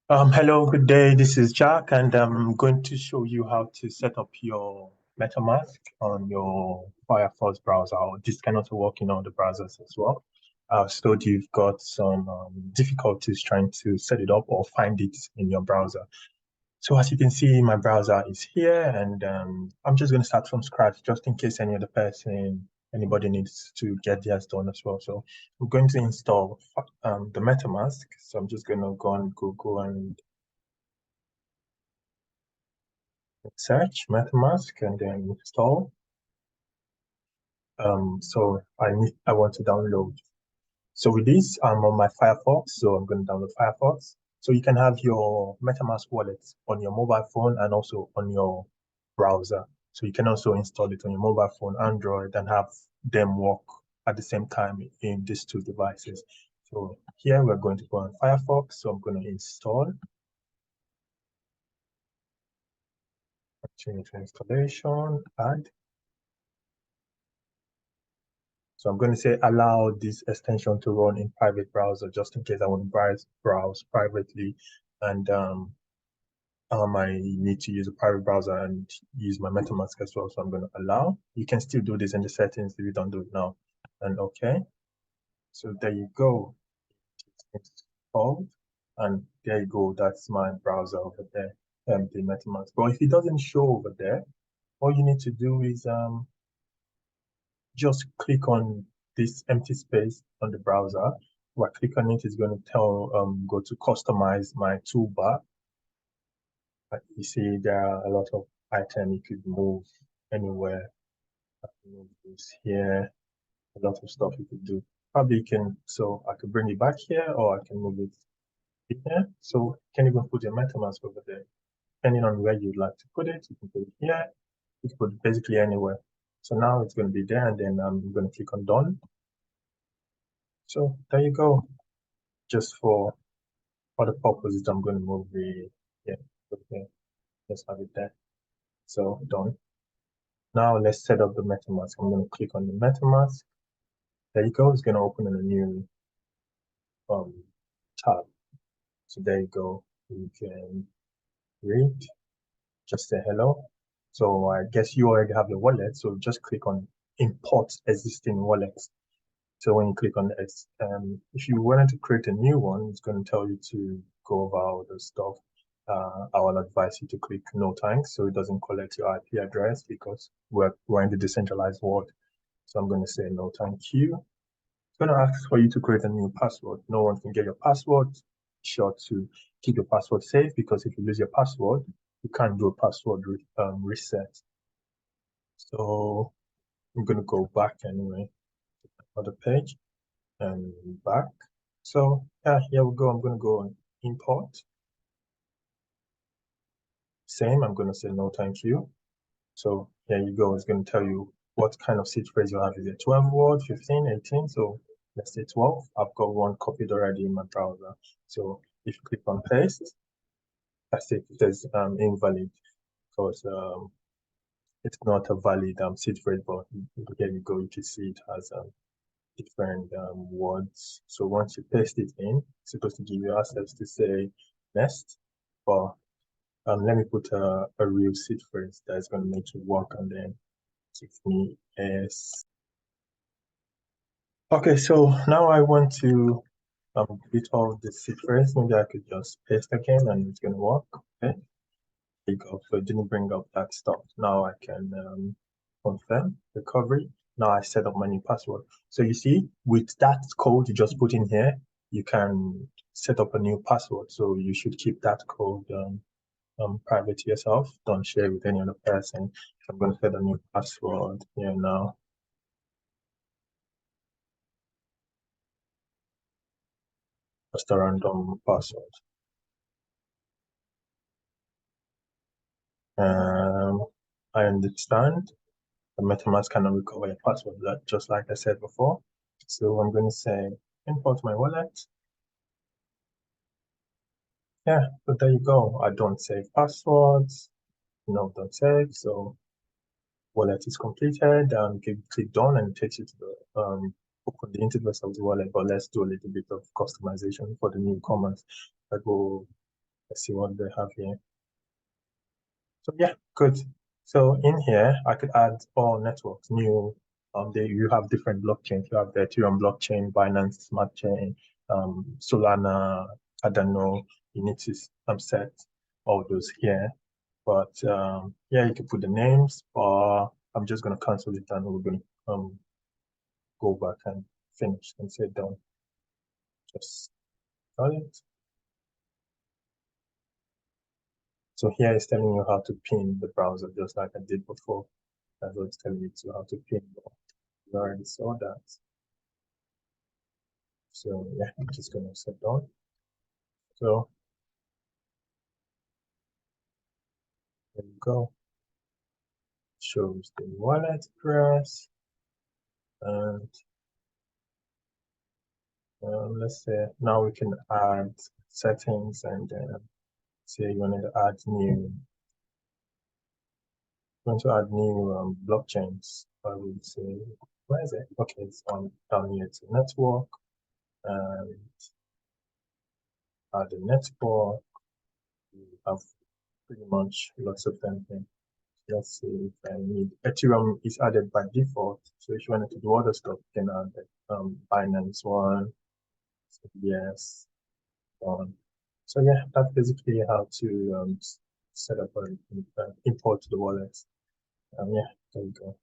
Hello, good day. This is Jack, and I'm going to show you how to set up your MetaMask on your Firefox browser. This can also work in other browsers as well. So you've got some difficulties trying to set it up or find it in your browser. So as you can see, my browser is here, and I'm just going to start from scratch just in case anybody needs to get theirs done as well. So I'm going to install the MetaMask. So I'm just going to go on Google and search MetaMask and then install. So I want to download. So with this, I'm on my Firefox, so I'm going to download Firefox. So you can have your MetaMask wallet on your mobile phone and also on your browser. So you can also install it on your mobile phone, Android, and have them work at the same time in these two devices. So here we're going to go on Firefox. So I'm going to install. Continue to installation, add. So I'm going to say allow this extension to run in private browser just in case I want to browse privately, and I need to use a private browser and use my MetaMask as well. So I'm going to allow. You can still do this in the settings if you don't do it now. And okay. So there you go. It's installed. And there you go. That's my browser over there, the MetaMask. But if it doesn't show over there, all you need to do is just click on this empty space on the browser. When I click on it, it's going to go to customize my toolbar. You see, there are a lot of items you could move anywhere. I can move this here, a lot of stuff you could do. Probably so I could bring it back here or I can move it here. So you can even put your MetaMask over there. Depending on where you'd like to put it, you can put it here. You can put it basically anywhere. So now it's going to be there, and then I'm going to click on done. So there you go. Just for the purposes, I'm going to move okay, let's have it there. So done. Now let's set up the MetaMask. I'm going to click on the MetaMask. There you go. It's going to open in a new tab. So there you go. You can read, just say hello. So I guess you already have your wallet. So just click on import existing wallets. So when you click on this, if you wanted to create a new one, it's going to tell you to go over all the stuff. I will advise you to click no thanks, so it doesn't collect your IP address because we're in the decentralized world. So I'm going to say no thank you. It's going to ask for you to create a new password. No one can get your password. Be sure to keep your password safe because if you lose your password, you can't do a password reset. So I'm going to go back anyway to another page and back. So yeah, here we go. I'm going to go on import. Same, I'm going to say no thank you. So here you go. It's going to tell you what kind of seed phrase you have. Is it 12 word, 15, 18? So let's say 12. I've got one copied already in my browser. So if you click on paste, that's it. It says invalid because it's not a valid seed phrase, but here you go. You can see it has different words. So once you paste it in, it's supposed to give you access to say next, but let me put a real seed phrase that's going to make it work, and then give me S. Okay, so now I want to delete all the seed phrase. Maybe I could just paste again and it's going to work. Okay, there you go. So it didn't bring up that stuff. Now I can confirm recovery. Now I set up my new password. So you see, with that code you just put in here, you can set up a new password. So you should keep that code private to yourself. Don't share with any other person. I'm going to set a new password here now. Just a random password. I understand the MetaMask cannot recover your password, just like I said before. So I'm going to say import my wallet. Yeah, but there you go. I don't save passwords. No, don't save. So wallet is completed. Click done and it takes you to the open the interface of the wallet. But let's do a little bit of customization for the newcomers. I go Let's see what they have here. So yeah, good. So in here, I could add all networks, new, you have different blockchains. You have the Ethereum blockchain, Binance Smart Chain, Solana, Cardano. You need to set all those here. But yeah, you can put the names, or I'm just going to cancel it and we're going to go back and finish and say done. Just got it. So here it's telling you how to pin the browser, just like I did before. That's what it's telling you to how to pin. You already saw that. So yeah, I'm just gonna set down. So there you go. Shows the wallet address, and let's say now we can add settings, and say you want to add new. Want to add new blockchains. I would say, where is it? Okay, it's on down here to network, and add a network. We have pretty much lots of them here. Let's see if I need Ethereum is added by default. So if you wanted to do other stuff, you can add Binance one, yes, one. So yeah, that's basically how to set up an import to the wallet. Yeah, there you go.